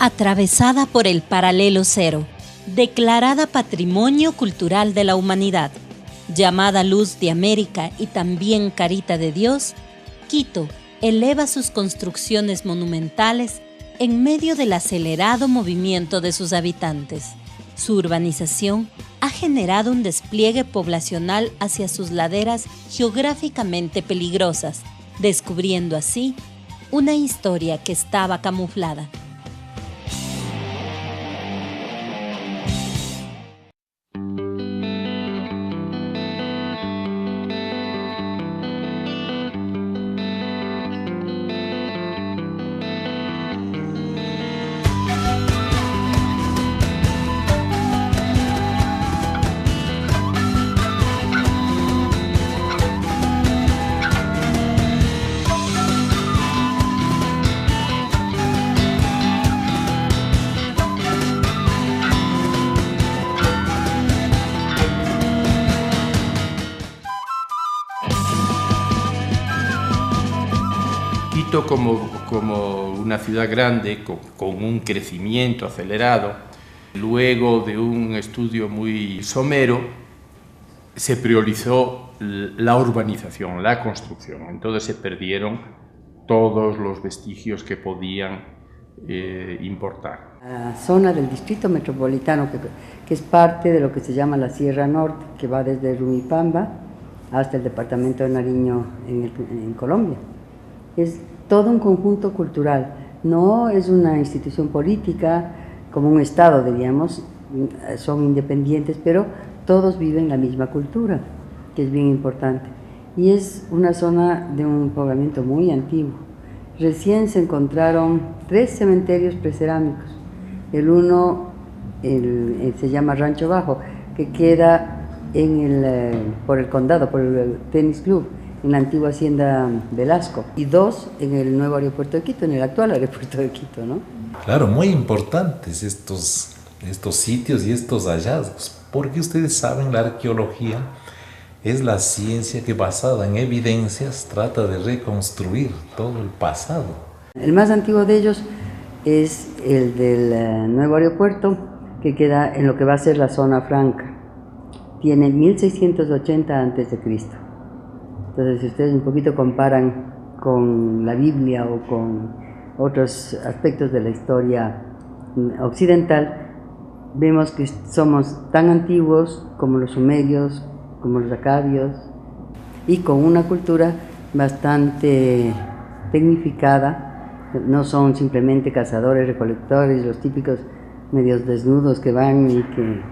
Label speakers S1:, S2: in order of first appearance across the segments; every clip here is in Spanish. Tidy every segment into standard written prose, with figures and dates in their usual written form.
S1: Atravesada por el paralelo cero, declarada Patrimonio Cultural de la Humanidad, llamada Luz de América y también Carita de Dios, Quito eleva sus construcciones monumentales en medio del acelerado movimiento de sus habitantes. Su urbanización ha generado un despliegue poblacional hacia sus laderas geográficamente peligrosas, descubriendo así una historia que estaba camuflada.
S2: Quito como una ciudad grande, con un crecimiento acelerado, luego de un estudio muy somero, se priorizó la urbanización, la construcción. Entonces se perdieron todos los vestigios que podían importar.
S3: La zona del distrito metropolitano, que es parte de lo que se llama la Sierra Norte, que va desde Rumipamba hasta el departamento de Nariño en Colombia. Es todo un conjunto cultural, no es una institución política como un Estado, diríamos, son independientes, pero todos viven la misma cultura, que es bien importante. Y es una zona de un poblamiento muy antiguo. Recién se encontraron 3 cementerios precerámicos. El uno se llama Rancho Bajo, que queda por el condado, por el tenis club, en la antigua hacienda Velasco, y 2 en el nuevo aeropuerto de Quito, en el actual aeropuerto de Quito, ¿no?
S4: Claro, muy importantes estos sitios y estos hallazgos, porque ustedes saben, la arqueología es la ciencia que, basada en evidencias, trata de reconstruir todo el pasado. El
S3: más antiguo de ellos es el del nuevo aeropuerto, que queda en lo que va a ser la zona franca. Tiene 1680 a.C. Entonces, si ustedes un poquito comparan con la Biblia o con otros aspectos de la historia occidental, vemos que somos tan antiguos como los sumerios, como los acadios, y con una cultura bastante tecnificada. No son simplemente cazadores, recolectores, los típicos medios desnudos que van y que,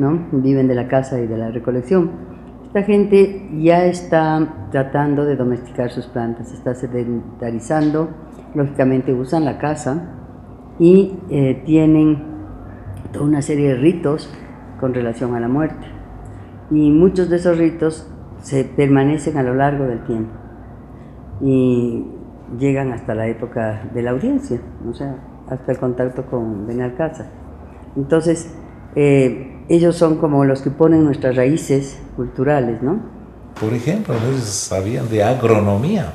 S3: ¿no?, viven de la caza y de la recolección. Esta gente ya está tratando de domesticar sus plantas, se está sedentarizando, lógicamente usan la caza y tienen toda una serie de ritos con relación a la muerte. Y muchos de esos ritos se permanecen a lo largo del tiempo y llegan hasta la época de la audiencia, o sea, hasta el contacto con Benalcázar. Entonces, ellos son como los que ponen nuestras raíces culturales, ¿no?
S4: Por ejemplo, ellos sabían de agronomía,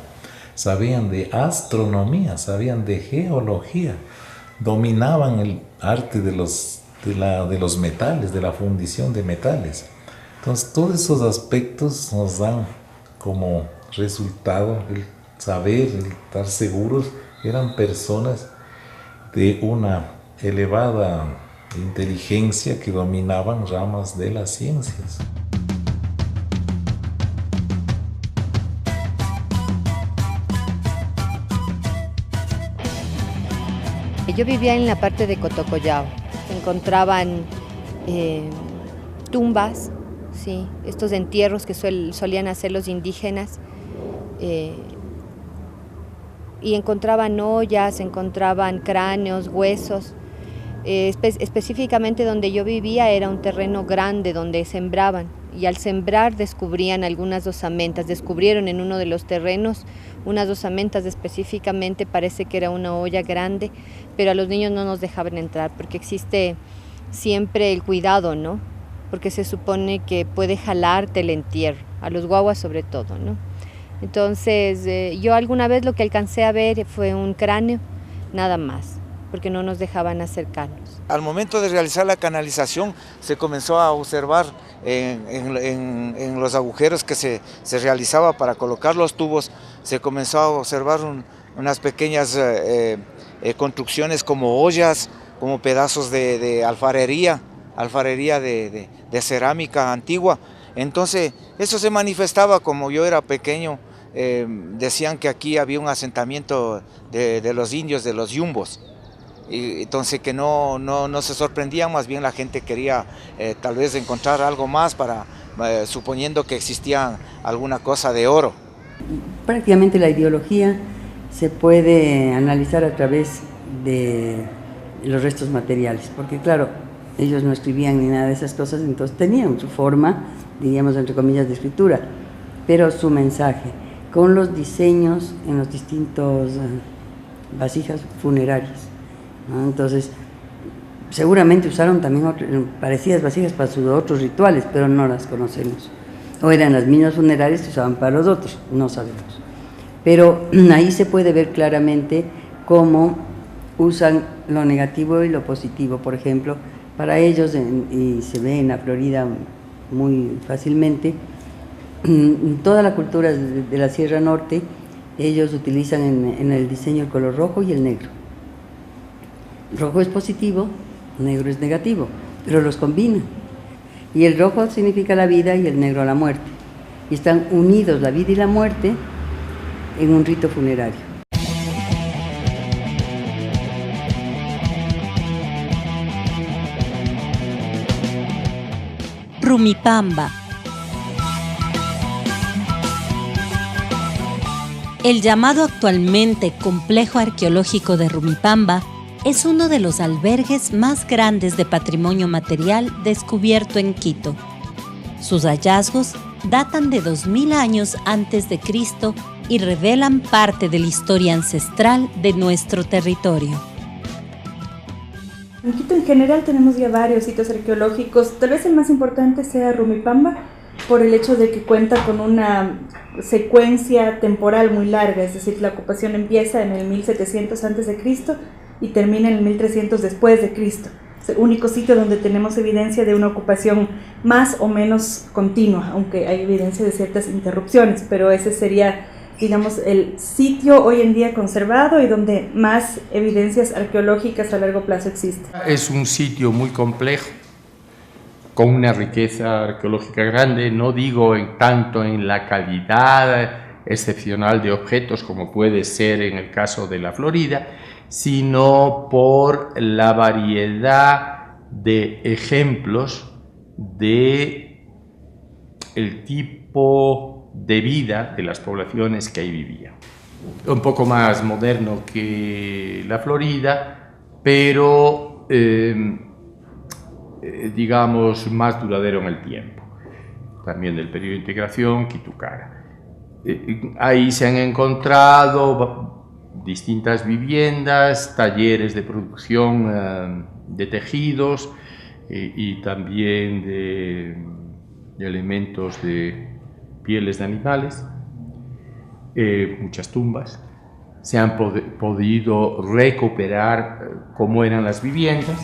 S4: sabían de astronomía, sabían de geología, dominaban el arte de los metales, de la fundición de metales. Entonces, todos esos aspectos nos dan como resultado el saber, el estar seguros que eran personas de una elevada inteligencia que dominaban ramas de las ciencias.
S5: Yo vivía en la parte de Cotocollao. Se encontraban tumbas, ¿sí?, estos entierros que solían hacer los indígenas, y encontraban ollas, encontraban cráneos, huesos. Específicamente donde yo vivía era un terreno grande donde sembraban, y al sembrar descubrían algunas osamentas. Descubrieron en uno de los terrenos unas osamentas, específicamente parece que era una olla grande, pero a los niños no nos dejaban entrar porque existe siempre el cuidado, ¿no? Porque se supone que puede jalarte el entierro, a los guaguas sobre todo, ¿no? Entonces yo alguna vez lo que alcancé a ver fue un cráneo, nada más. porque no nos dejaban acercarnos.
S6: Al momento de realizar la canalización se comenzó a observar en los agujeros que se realizaba para colocar los tubos, se comenzó a observar unas pequeñas construcciones como ollas, como pedazos de alfarería de cerámica antigua. Entonces eso se manifestaba. Como yo era pequeño, decían que aquí había un asentamiento de los indios, de los yumbos. Y entonces que no se sorprendían, más bien la gente quería tal vez encontrar algo más, suponiendo que existía alguna cosa de oro.
S3: Prácticamente la ideología se puede analizar a través de los restos materiales, porque claro, ellos no escribían ni nada de esas cosas, entonces tenían su forma, diríamos entre comillas, de escritura, pero su mensaje, con los diseños en los distintos vasijas funerarias, ¿no? Entonces, seguramente usaron también parecidas vasijas para sus otros rituales, pero no las conocemos. O eran las mismas funerarias que usaban para los otros, no sabemos. Pero ahí se puede ver claramente cómo usan lo negativo y lo positivo. Por ejemplo, para ellos, y se ve en la Florida muy fácilmente, toda la cultura de la Sierra Norte, ellos utilizan en el diseño el color rojo y el negro. Rojo es positivo, negro es negativo, pero los combinan. Y el rojo significa la vida y el negro la muerte. Y están unidos la vida y la muerte en un rito funerario.
S1: Rumipamba. El llamado actualmente Complejo Arqueológico de Rumipamba es uno de los albergues más grandes de patrimonio material descubierto en Quito. Sus hallazgos datan de 2000 años antes de Cristo y revelan parte de la historia ancestral de nuestro territorio.
S7: En Quito en general tenemos ya varios sitios arqueológicos, tal vez el más importante sea Rumipamba, por el hecho de que cuenta con una secuencia temporal muy larga, es decir, la ocupación empieza en el 1700 a.C. y termina en el 1300 después de Cristo. Es el único sitio donde tenemos evidencia de una ocupación más o menos continua, aunque hay evidencia de ciertas interrupciones, pero ese sería, digamos, el sitio hoy en día conservado y donde más evidencias arqueológicas a largo plazo existen.
S2: Es un sitio muy complejo, con una riqueza arqueológica grande, no digo tanto en la calidad excepcional de objetos como puede ser en el caso de la Florida, sino por la variedad de ejemplos de el tipo de vida de las poblaciones que ahí vivían. Un poco más moderno que la Florida, pero digamos más duradero en el tiempo. También del periodo de integración, Quitucara. Ahí se han encontrado distintas viviendas, talleres de producción de tejidos y también de elementos de pieles de animales, muchas tumbas. Se han podido recuperar cómo eran las viviendas.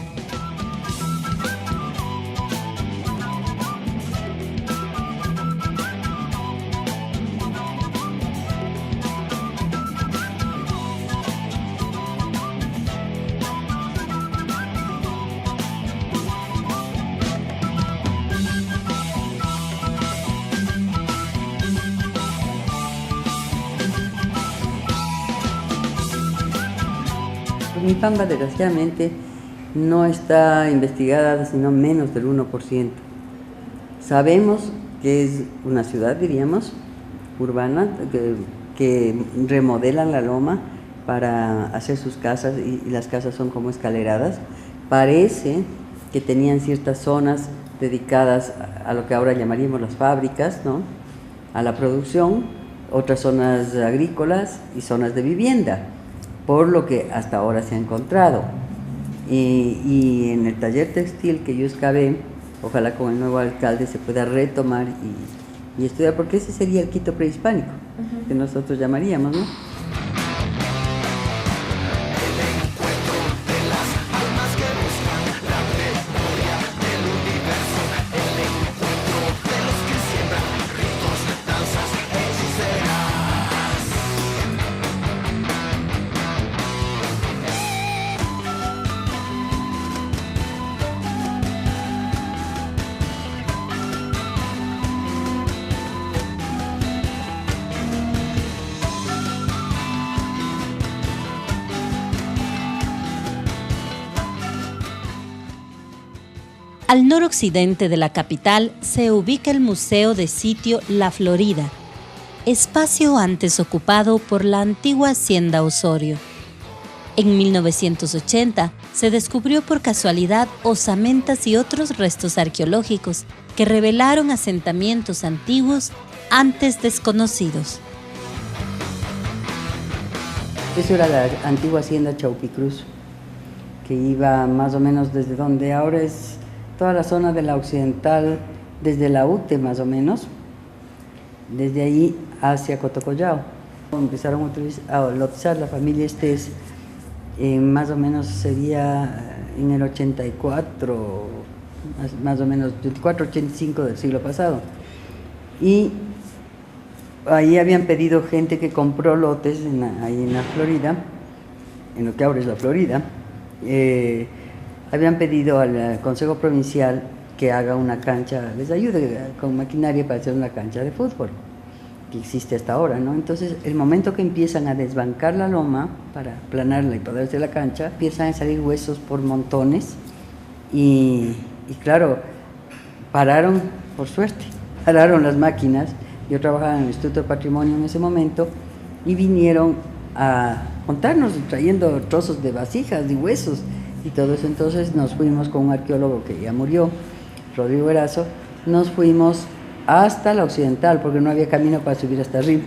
S3: Rumipamba, desgraciadamente, no está investigada sino menos del 1%. Sabemos que es una ciudad, diríamos, urbana, que remodelan la loma para hacer sus casas y las casas son como escaleradas. Parece que tenían ciertas zonas dedicadas a lo que ahora llamaríamos las fábricas, ¿no?, a la producción, otras zonas agrícolas y zonas de vivienda, por lo que hasta ahora se ha encontrado. Y en el taller textil que yo excavé, ojalá con el nuevo alcalde se pueda retomar y estudiar, porque ese sería el Quito prehispánico, que nosotros llamaríamos, ¿no?
S1: Al noroccidente de la capital se ubica el Museo de Sitio La Florida, espacio antes ocupado por la antigua Hacienda Osorio. En 1980 se descubrió por casualidad osamentas y otros restos arqueológicos que revelaron asentamientos antiguos antes desconocidos.
S3: Eso era la antigua hacienda Chaupicruz, que iba más o menos desde donde ahora es toda la zona de la occidental, desde la UTE más o menos, desde ahí hacia Cotocollao. Empezaron a lotizar la familia Estés, más o menos sería en el 84, más o menos 84-85 del siglo pasado. Y ahí habían pedido gente que compró lotes ahí en la Florida, en lo que ahora es la Florida. Habían pedido al Consejo Provincial que haga una cancha, les ayude con maquinaria para hacer una cancha de fútbol, que existe hasta ahora, ¿no? Entonces, el momento que empiezan a desbancar la loma para aplanarla y poder hacer la cancha, empiezan a salir huesos por montones y claro, pararon, por suerte, pararon las máquinas. Yo trabajaba en el Instituto de Patrimonio en ese momento y vinieron a contarnos, trayendo trozos de vasijas y huesos y todo eso. Entonces nos fuimos con un arqueólogo que ya murió, Rodrigo Erazo, nos fuimos hasta la occidental porque no había camino para subir hasta arriba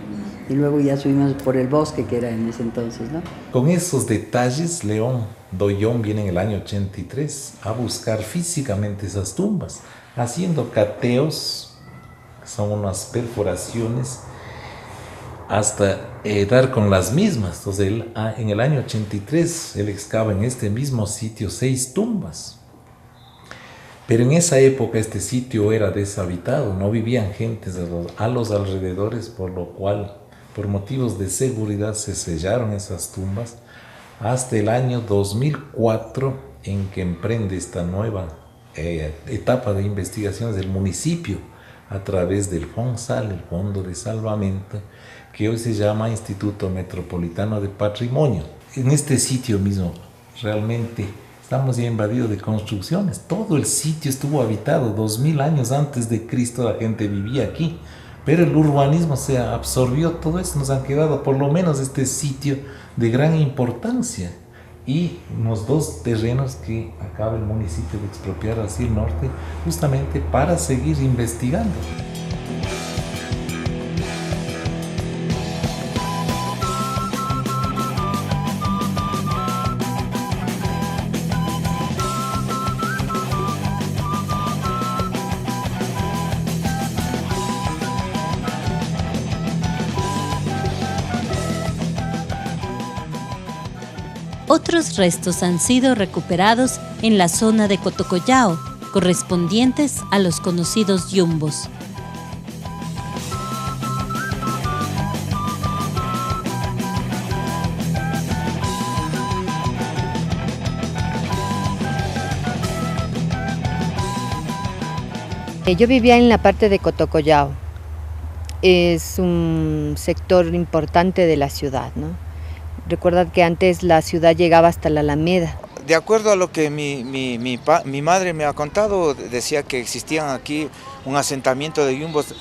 S3: y luego ya subimos por el bosque que era en ese entonces, ¿no?
S4: Con esos detalles, León Dollón viene en el año 83 a buscar físicamente esas tumbas, haciendo cateos, que son unas perforaciones, hasta dar con las mismas. Entonces, en el año 83, él excava en este mismo sitio 6 tumbas. Pero en esa época este sitio era deshabitado, no vivían gentes a los alrededores, por lo cual, por motivos de seguridad, se sellaron esas tumbas hasta el año 2004, en que emprende esta nueva etapa de investigaciones del municipio a través del FONSAL, el Fondo de Salvamento, que hoy se llama Instituto Metropolitano de Patrimonio. En este sitio mismo realmente estamos ya invadidos de construcciones. Todo el sitio estuvo habitado 2000 años antes de Cristo, la gente vivía aquí, pero el urbanismo se absorbió todo eso. Nos han quedado por lo menos este sitio de gran importancia y unos 2 terrenos que acaba el municipio de expropiar hacia el norte, justamente para seguir investigando.
S1: Otros restos han sido recuperados en la zona de Cotocollao, correspondientes a los conocidos yumbos.
S5: Yo vivía en la parte de Cotocollao. Es un sector importante de la ciudad, ¿no? Recuerda que antes la ciudad llegaba hasta la Alameda.
S6: De acuerdo a lo que mi madre me ha contado, decía que existían aquí un asentamiento de yumbos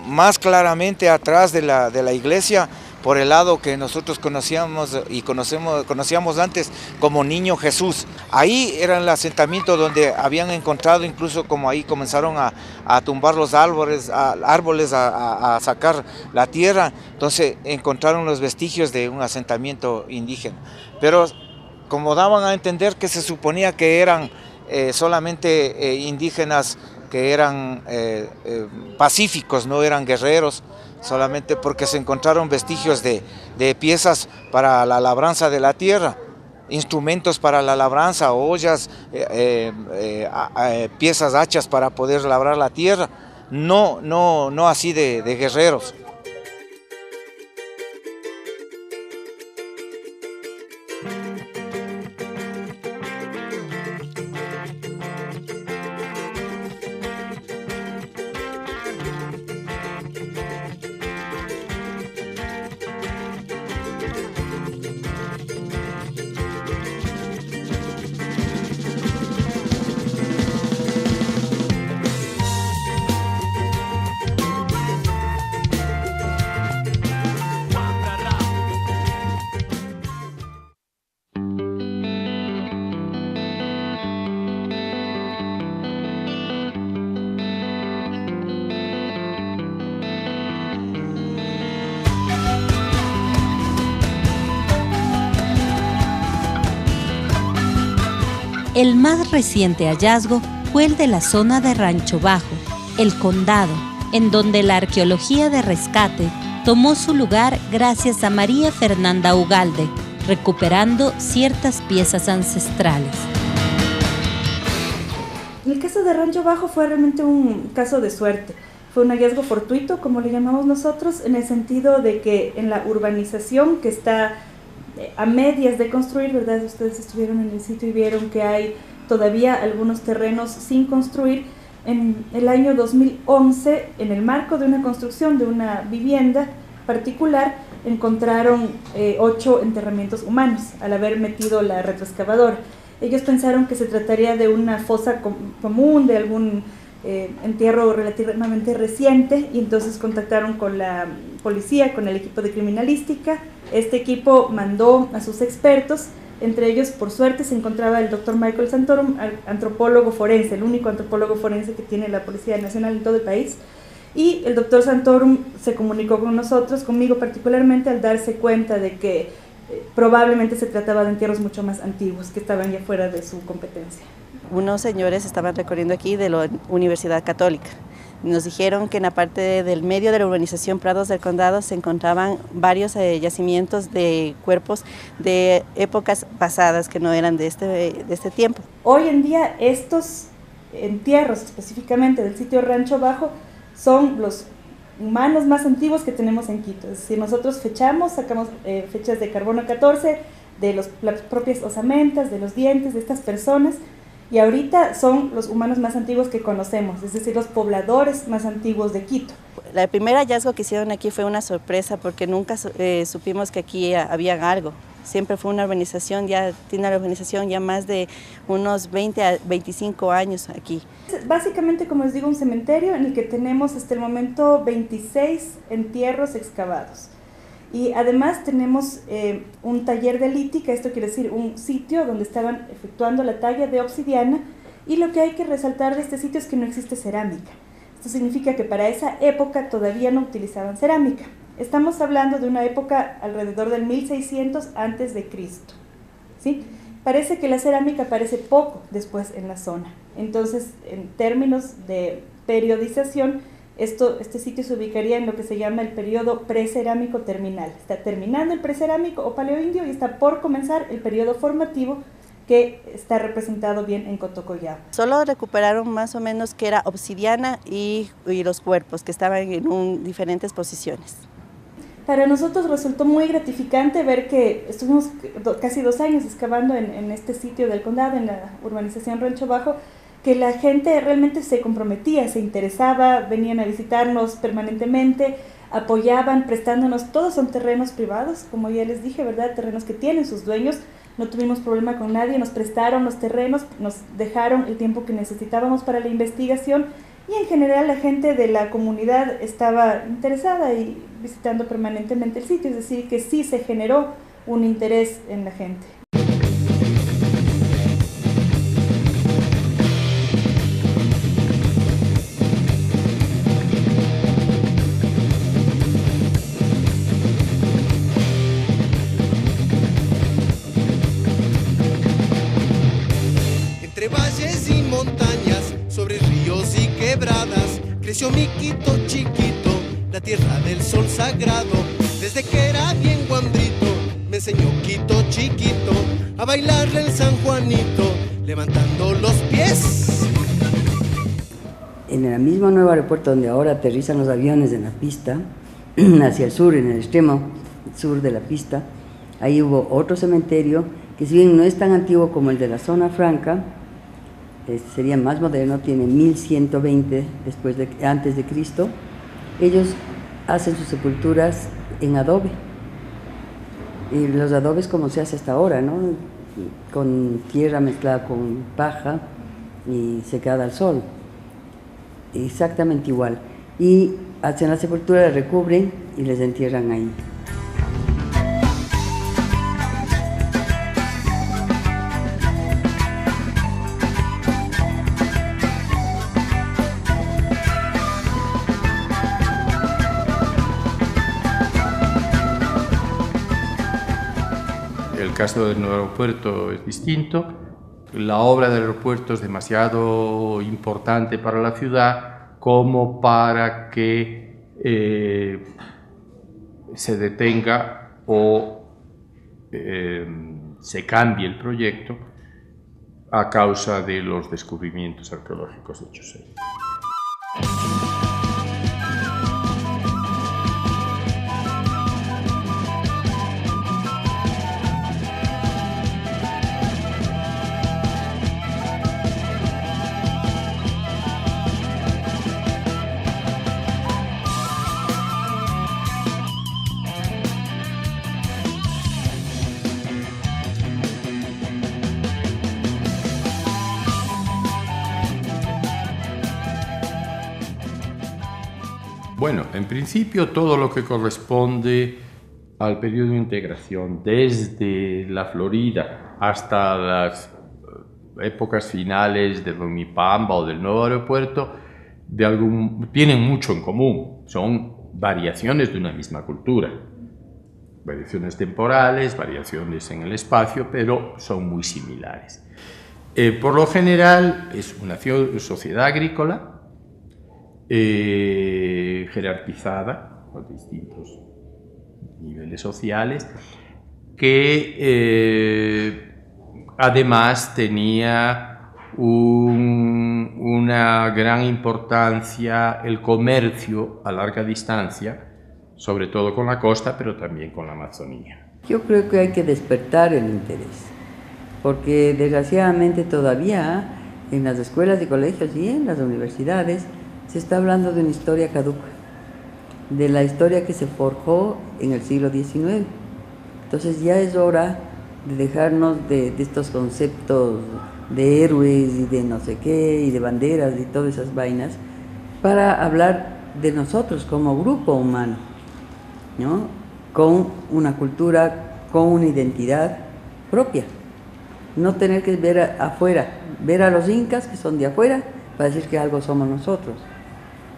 S6: más claramente atrás de la iglesia, por el lado que nosotros conocíamos y conocíamos antes como Niño Jesús. Ahí era el asentamiento donde habían encontrado, incluso como ahí comenzaron a tumbar los árboles, a sacar la tierra, entonces encontraron los vestigios de un asentamiento indígena. Pero como daban a entender que se suponía que eran solamente indígenas que eran pacíficos, no eran guerreros, solamente porque se encontraron vestigios de piezas para la labranza de la tierra, instrumentos para la labranza, ollas, piezas, hachas para poder labrar la tierra, no así de guerreros.
S1: El más reciente hallazgo fue el de la zona de Rancho Bajo, el Condado, en donde la arqueología de rescate tomó su lugar gracias a María Fernanda Ugalde, recuperando ciertas piezas ancestrales.
S7: El caso de Rancho Bajo fue realmente un caso de suerte. Fue un hallazgo fortuito, como le llamamos nosotros, en el sentido de que en la urbanización que está a medias de construir, ¿verdad? Ustedes estuvieron en el sitio y vieron que hay todavía algunos terrenos sin construir. En el año 2011, en el marco de una construcción de una vivienda particular, encontraron 8 enterramientos humanos al haber metido la retroexcavadora. Ellos pensaron que se trataría de una fosa común, de algún entierro relativamente reciente, y entonces contactaron con la policía, con el equipo de criminalística. Este equipo mandó a sus expertos, entre ellos, por suerte, se encontraba el doctor Michael Santorum, antropólogo forense, el único antropólogo forense que tiene la Policía Nacional en todo el país. Y el doctor Santorum se comunicó con nosotros, conmigo particularmente, al darse cuenta de que probablemente se trataba de entierros mucho más antiguos, que estaban ya fuera de su competencia.
S8: Unos señores estaban recorriendo aquí de la Universidad Católica. Nos dijeron que en la parte del medio de la urbanización Prados del Condado se encontraban varios yacimientos de cuerpos de épocas pasadas que no eran de este tiempo.
S7: Hoy en día estos entierros, específicamente del sitio Rancho Bajo, son los humanos más antiguos que tenemos en Quito. Es decir, nosotros sacamos fechas de carbono 14, de las propias osamentas, de los dientes de estas personas, y ahorita son los humanos más antiguos que conocemos, es decir, los pobladores más antiguos de Quito.
S8: El primer hallazgo que hicieron aquí fue una sorpresa porque nunca supimos que aquí había algo. Siempre fue una urbanización, tiene una urbanización ya más de unos 20 a 25 años aquí.
S7: Básicamente, como les digo, un cementerio en el que tenemos hasta el momento 26 entierros excavados. Y además tenemos un taller de lítica, esto quiere decir un sitio donde estaban efectuando la talla de obsidiana, y lo que hay que resaltar de este sitio es que no existe cerámica. Esto significa que para esa época todavía no utilizaban cerámica. Estamos hablando de una época alrededor del 1600 antes de Cristo, ¿sí? Parece que la cerámica aparece poco después en la zona. Entonces, en términos de periodización, este sitio se ubicaría en lo que se llama el periodo precerámico terminal. Está terminando el precerámico o paleoindio y está por comenzar el periodo formativo, que está representado bien en Cotocollao.
S8: Solo recuperaron más o menos que era obsidiana y los cuerpos que estaban en diferentes posiciones.
S7: Para nosotros resultó muy gratificante ver que estuvimos casi 2 años excavando en este sitio del condado, en la urbanización Rancho Bajo, que la gente realmente se comprometía, se interesaba, venían a visitarnos permanentemente, apoyaban, prestándonos. Todos son terrenos privados, como ya les dije, ¿verdad? Terrenos que tienen sus dueños. No tuvimos problema con nadie, nos prestaron los terrenos, nos dejaron el tiempo que necesitábamos para la investigación, y en general la gente de la comunidad estaba interesada y visitando permanentemente el sitio, es decir, que sí se generó un interés en la gente.
S9: Entre valles y montañas, sobre ríos y quebradas, creció mi Quito chiquito, la tierra del sol sagrado. Desde que era bien guandrito, me enseñó Quito chiquito a bailar el San Juanito, levantando los pies.
S3: En el mismo nuevo aeropuerto donde ahora aterrizan los aviones en la pista, hacia el sur, en el extremo sur de la pista, ahí hubo otro cementerio que, si bien no es tan antiguo como el de la Zona Franca, sería más moderno, tiene 1120 antes de Cristo. Ellos hacen sus sepulturas en adobe, y los adobes como se hace hasta ahora, ¿no? Con tierra mezclada con paja y secada al sol, exactamente igual, y hacen la sepultura, la recubren y les entierran ahí.
S2: El caso del nuevo aeropuerto es distinto La obra del aeropuerto es demasiado importante para la ciudad como para que se detenga o se cambie el proyecto a causa de los descubrimientos arqueológicos hechos ahí. Bueno, en principio todo lo que corresponde al periodo de integración, desde la Florida hasta las épocas finales de Rumipamba o del nuevo aeropuerto, tienen mucho en común. Son variaciones de una misma cultura. Variaciones temporales, variaciones en el espacio, pero son muy similares. Por lo general es una sociedad agrícola, jerarquizada por distintos niveles sociales, que además tenía una gran importancia el comercio a larga distancia, sobre todo con la costa, pero también con la Amazonía.
S3: Yo creo que hay que despertar el interés, porque desgraciadamente todavía en las escuelas y colegios y en las universidades se está hablando de una historia caduca, de la historia que se forjó en el siglo XIX. Entonces ya es hora de dejarnos de estos conceptos de héroes y de no sé qué, y de banderas y todas esas vainas, para hablar de nosotros como grupo humano, ¿no? Con una cultura, con una identidad propia. No tener que ver afuera, ver a los incas que son de afuera para decir que algo somos nosotros,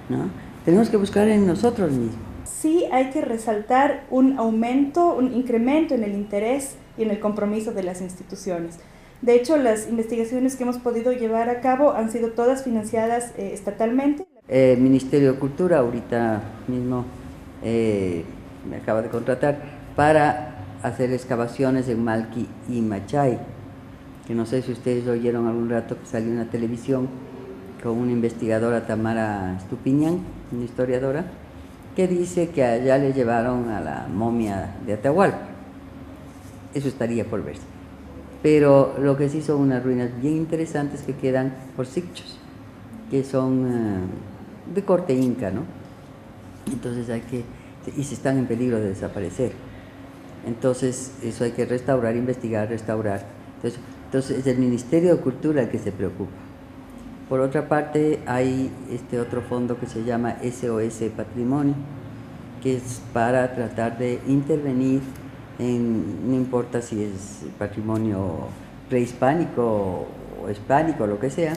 S3: ¿no? Tenemos que buscar en nosotros mismos.
S7: Sí hay que resaltar un aumento, un incremento en el interés y en el compromiso de las instituciones. De hecho, las investigaciones que hemos podido llevar a cabo han sido todas financiadas estatalmente.
S3: El Ministerio de Cultura ahorita mismo me acaba de contratar para hacer excavaciones en Malqui y Machay, que no sé si ustedes oyeron algún rato que salió en la televisión con una investigadora, Tamara Estupiñán, una historiadora, que dice que allá le llevaron a la momia de Atahualpa. Eso estaría por verse. Pero lo que sí son unas ruinas bien interesantes que quedan por Sicchos, que son de corte inca, ¿no? Entonces y se están en peligro de desaparecer. Entonces eso hay que restaurar, investigar, restaurar. Entonces es el Ministerio de Cultura el que se preocupa. Por otra parte, hay este otro fondo que se llama SOS Patrimonio, que es para tratar de intervenir no importa si es patrimonio prehispánico o hispánico o lo que sea,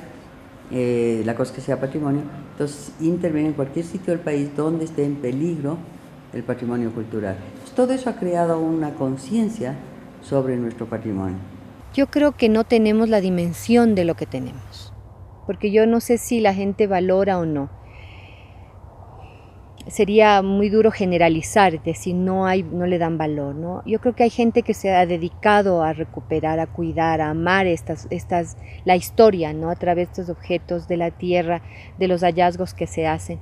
S3: la cosa que sea patrimonio. Entonces interviene en cualquier sitio del país donde esté en peligro el patrimonio cultural. Entonces, todo eso ha creado una conciencia sobre nuestro patrimonio.
S5: Yo creo que no tenemos la dimensión de lo que tenemos, porque yo no sé si la gente valora o no. Sería muy duro generalizar, decir no le dan valor, ¿no? Yo creo que hay gente que se ha dedicado a recuperar, a cuidar, a amar la historia, ¿no? A través de estos objetos de la tierra, de los hallazgos que se hacen.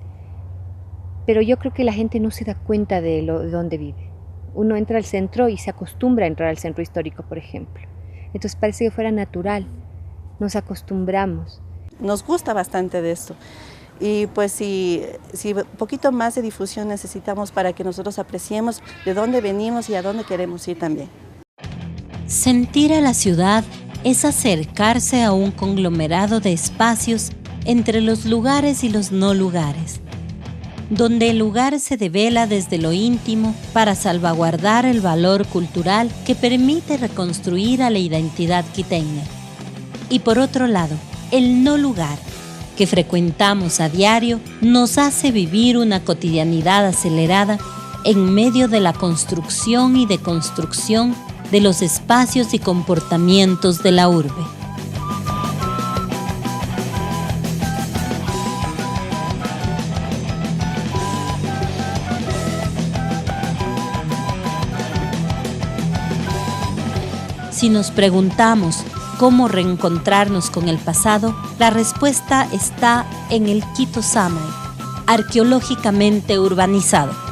S5: Pero yo creo que la gente no se da cuenta de dónde vive. Uno entra al centro y se acostumbra a entrar al centro histórico, por ejemplo. Entonces parece que fuera natural, nos acostumbramos.
S8: Nos gusta bastante de esto. Y pues si un poquito más de difusión necesitamos para que nosotros apreciemos de dónde venimos y a dónde queremos ir también.
S1: Sentir a la ciudad es acercarse a un conglomerado de espacios entre los lugares y los no lugares, donde el lugar se devela desde lo íntimo para salvaguardar el valor cultural que permite reconstruir a la identidad quiteña. Y por otro lado, el no lugar, que frecuentamos a diario, nos hace vivir una cotidianidad acelerada en medio de la construcción y deconstrucción de los espacios y comportamientos de la urbe. Si nos preguntamos cómo reencontrarnos con el pasado, la respuesta está en el Quito Samay, arqueológicamente urbanizado.